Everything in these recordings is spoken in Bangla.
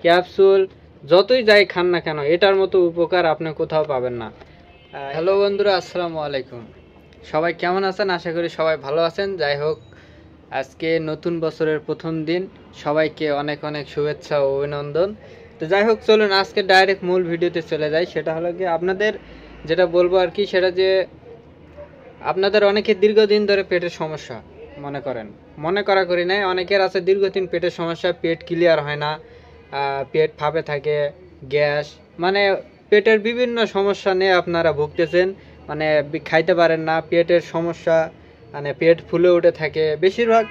ক্যাপসুল যতই যাই খান না কেন এটার মতো উপকার আপনি কোথাও পাবেন না। হ্যালো বন্ধুরা, আসসালামু আলাইকুম। সবাই কেমন আছেন? আশা করি সবাই ভালো আছেন। যাই হোক, আজকে নতুন বছরের প্রথম দিন, সবাইকে অনেক অনেক শুভেচ্ছা ও অভিনন্দন। তো যাই হোক, চলুন আজকে ডাইরেক্ট মূল ভিডিওতে চলে যাই। সেটা হলো কি, আপনাদের যেটা বলবো আর কি, সেটা যে আপনাদের অনেকের দীর্ঘদিন ধরে পেটের সমস্যা মনে করা করি নাই, অনেকের আছে দীর্ঘদিন পেটের সমস্যা, পেট ক্লিয়ার হয় না, পেট ফাঁপে থাকে, গ্যাস, মানে পেটের বিভিন্ন সমস্যা নিয়ে আপনারা ভুগতেছেন। মানে খাইতে পারেন না, পেটের সমস্যা, মানে পেট ফুলে উঠে থাকে। বেশিরভাগ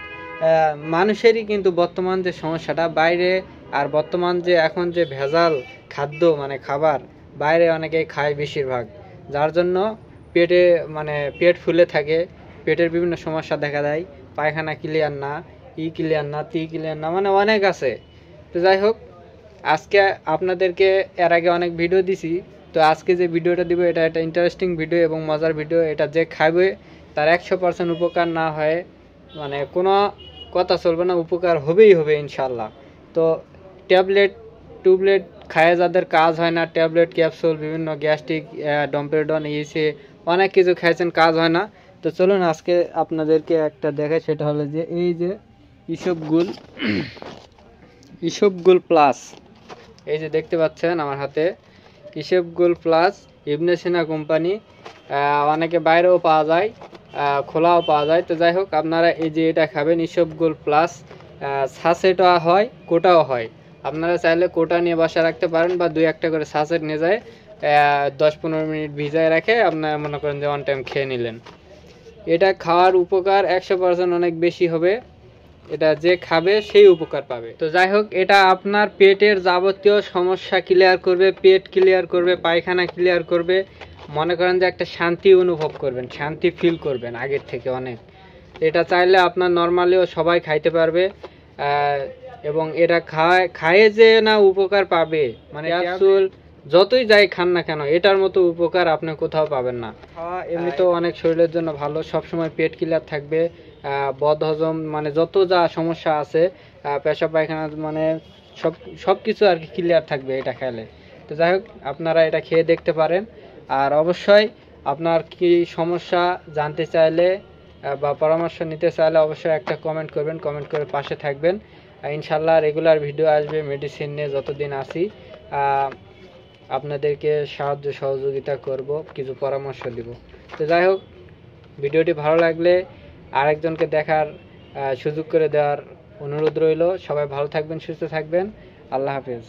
মানুষেরই কিন্তু বর্তমান যে সমস্যাটা বাইরে, আর বর্তমান যে এখন যে ভেজাল খাদ্য, মানে খাবার বাইরে অনেকেই খায় বেশিরভাগ, যার জন্য পেটে মানে পেট ফুলে থাকে, পেটের বিভিন্ন সমস্যা দেখা দেয়, পায়খানা ক্লিয়ার না, ক্লিয়ার না, ক্লিয়ার না, মানে অনেক আছে। তো যাই হোক, আজকে আপনাদেরকে এর আগে অনেক ভিডিও দিছি, তো আজকে যে ভিডিওটা দিব এটা একটা ইন্টারেস্টিং ভিডিও এবং মজার ভিডিও। এটা যে খাবে তার 100% উপকার না হয় মানে কোনো কথা চলবে না, উপকার হবেই হবে ইনশাল্লাহ। তো ট্যাবলেট খায় যাদের কাজ হয় না, ট্যাবলেট ক্যাপসুল বিভিন্ন গ্যাস্ট্রিক, ডম্পেরডন, অনেক কিছু খাইছেন, কাজ হয় না। তো চলুন আজকে আপনাদেরকে একটা দেখাই। সেটা হলো যে এই যে ইসবগুল প্লাস, এই যে দেখতে পাচ্ছেন আমার হাতে ইসবগুল প্লাস, ইবনে সিনা কোম্পানি। অনেকে বাইরেও পাওয়া যায়, খোলাও পাওয়া যায়। তো যাই হোক, আপনারা এই যে এটা খাবেন ইসবগুল প্লাস। সাসেটও হয়, কোটাও হয়। আপনারা চাইলে কোটা নিয়ে বাসা রাখতে পারেন, বা 2-1টা করে সাসেট নিয়ে যায় 10-15 মিনিট ভিজায় রাখে আপনারা মনে করেন যে ওয়ান টাইম খেয়ে নিলেন। এটা খাওয়ার উপকার 100% অনেক বেশি হবে, এটা যে খাবে সেই উপকার পাবে। তো যাই হোক, এটা আপনার পেটের যাবতীয় সমস্যা ক্লিয়ার করবে, পেট ক্লিয়ার করবে, পায়খানা ক্লিয়ার করবে। মনে করেন যে একটা শান্তি অনুভব করবেন, শান্তি ফিল করবেন আগের থেকে অনেক। এটা চাইলে আপনার নর্মালিও সবাই খাইতে পারবে, এবং এটা খায় যে না উপকার পাবে, মানে ক্যাপসুল যতই যাই খান না কেন এটার মতো উপকার আপনি কোথাও পাবেন না। এমনিতেও অনেক শরীরের জন্য ভালো, সবসময় পেট ক্লিয়ার থাকবে, বদহজম, মানে যত যা সমস্যা আছে, পেশাব পায়খানা, মানে সব কিছু আর কি ক্লিয়ার থাকবে এটা খেলে। তো যাই হোক, আপনারা এটা খেয়ে দেখতে পারেন। আর অবশ্যই আপনার কি সমস্যা জানতে চাইলে বা পরামর্শ নিতে চাইলে অবশ্যই একটা কমেন্ট করবেন, কমেন্ট করে পাশে থাকবেন। ইনশাল্লাহ রেগুলার ভিডিও আসবে, মেডিসিন নিয়ে যতদিন আসি আপনাদেরকে সাহায্য সহযোগিতা করব, কিছু পরামর্শ দিব। তো যাই হোক, ভিডিওটি ভালো লাগলে আরেকজনকে দেখার সুযোগ করে দেওয়ার অনুরোধ রইল। সবাই ভালো থাকবেন, সুস্থ থাকবেন। আল্লাহ হাফেজ।